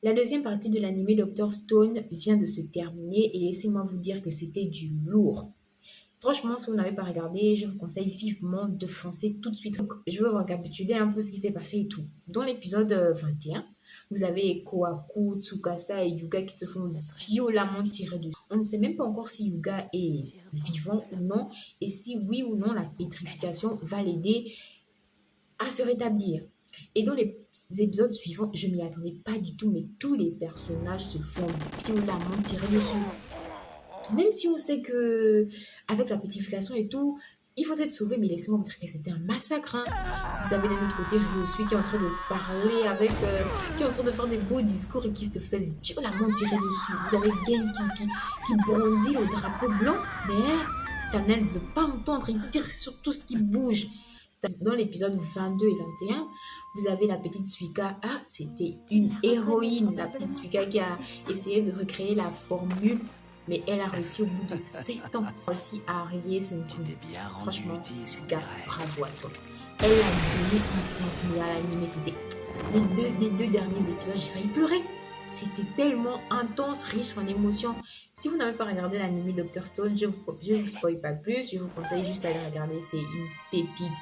La deuxième partie de l'anime Dr Stone vient de se terminer et laissez-moi vous dire que c'était du lourd. Franchement, si vous n'avez pas regardé, je vous conseille vivement de foncer tout de suite. Donc, je veux récapituler un peu ce qui s'est passé et tout. Dans l'épisode 21, vous avez Kohaku, Tsukasa et Yuga qui se font violemment tirer dessus. On ne sait même pas encore si Yuga est vivant ou non et si oui ou non la pétrification va l'aider à se rétablir. Et dans les épisodes suivants, je m'y attendais pas du tout, mais tous les personnages se font violemment tirer dessus. Même si on sait que avec la pétrification et tout, il faut être sauvé, mais laissez-moi vous dire que c'était un massacre. Hein. Vous avez d'un autre côté Ryosui qui est en train de parler avec, qui est en train de faire des beaux discours et qui se fait violemment tirer dessus. Vous avez Gen qui brandit le drapeau blanc, mais Stanley ne veut pas entendre, il tire sur tout ce qui bouge. Dans l'épisode 22 et 21, vous avez la petite Suika. Ah, c'était une héroïne, la petite Suika qui a essayé de recréer la formule, mais elle a réussi au bout de 7 ans aussi à arriver. C'est une... Franchement, Suika, bravo à toi. Elle a donné un sens mieux à l'anime. C'était les deux derniers épisodes, j'ai failli pleurer. C'était tellement intense, riche en émotions. Si vous n'avez pas regardé l'anime Dr Stone, je vous spoil pas plus. Je vous conseille juste d'aller regarder. C'est une pépite.